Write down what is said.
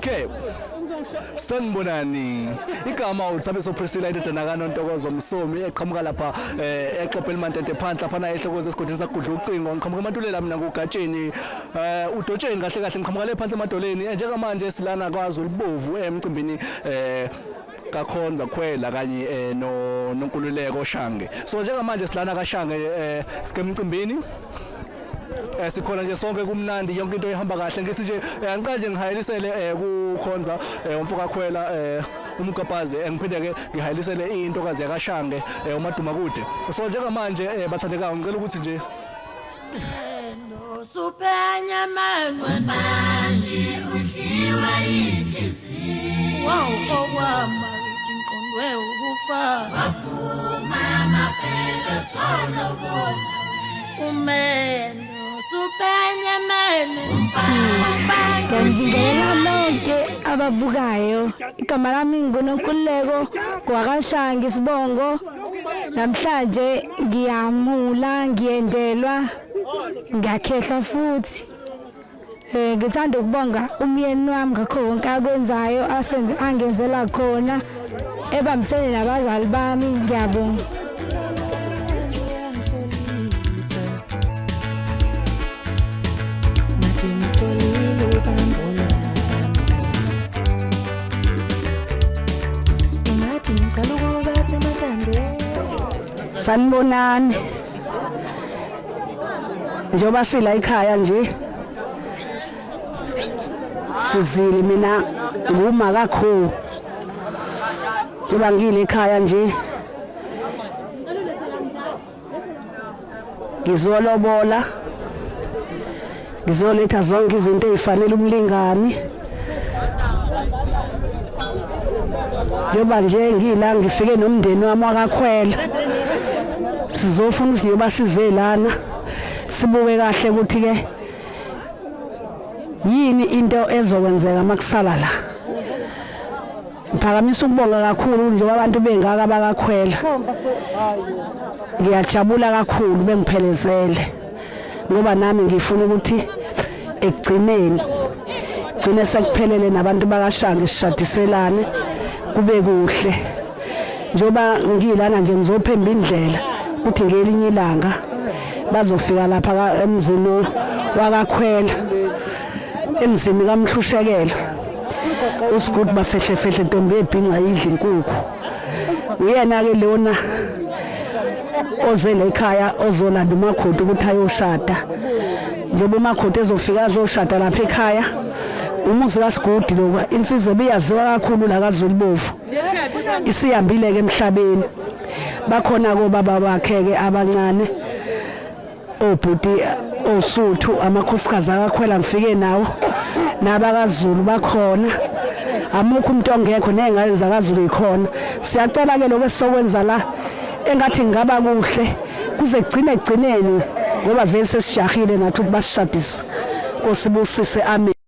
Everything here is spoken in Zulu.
Okay. Sanibonani. Igama uthabe so Priscilla indodana kaNontokozo Msomi eqhamuka lapha eqophe elimantente phansi lapha na ehlokoze esigodini sakudla ucingo ngiqhamuka eMantulela mina ngugatsheni udotsheni kahle kahle ngiqhamuka le phansi emadoleni njengamanje silana kwaZulu Bovu emcimbini kakhonza khwela kanye noNkululeko Shange. So njengamanje silana kaShange sikemcimbini sikhona nje sonke kumnandi yonke into ihamba kahle ngithi nje angiqale nje ngihayilisele kukhonza umfoka khwela umkapazi ngiphinde ke ngihayilisele intokazi yakaShange uMaduma kude. So njengamanje bathandekayo ngicela ukuthi nje Supenya manje udliwa inhliziyo wawukwama inqondwe ukufa wafuma amaphela solobona umeno supenya ngiyabingelela lonke ababukayo igama lami nguNonkululeko kwaKaShange Isibongo namhlanje ngiyamula ngiyendelwa ngiyakhehla futhi ngithanda ukubonga umyeni wami ngakho konke akwenzayo angenzela khona ebambisene nabazali bami ngiyabonga. Sanibonani. Njoba sila ekhaya nje sizile mina nguma kakhulu kuba ngile ekhaya nje ngizolobola ngizoletha zonke izinto ezifanele umlingani njoba nje ngila ngifike nomndeni wami wakakhwela sizofuna ukuthi njoba sizelana sibuke kahle ukuthi ke yini into ezokwenzeka makusala la. Ngiphakamisa ukubonga kakhulu njengoba abantu bengaka bakakhwela. Ngiyajabula kakhulu bengiphelezele ngoba nami ngifuna ukuthi ekugcineni gcine sekuphelele nabantu bakaShange sishadiselane kube kuhle. Njengoba ngilana nje ngizophemba indlela ukuthi ngelinye ilanga bazofika lapha emzini wakakhwela emzini kaMhlushekela uSigudi bafehle Ntombi ebhinqa yidla inkukhu uyena ke lona ozele ekhaya ozolanda umakhothi ukuthi ayoshada njengoba umakhothi ezofika azoshada lapha ekhaya umuzi kaSigudi lo insizwe biyaziwa kakhulu la kaZulu Bovu isihambile ke emhlabeni bakhona ko baba bakhe ke abancane obhuti osuthu amakhosikazi akakhwela ngifike nawo nabakaZulu bakhona amukho umuntu ongekho nezingane zakaZulu ikhona. Siyacela ke lokho esizokwenza la engathi ngaba kuhle kuze kugcine egcineni ngoba vele sesijahile nathi ukuthi basishadise. Nkosibusise amen.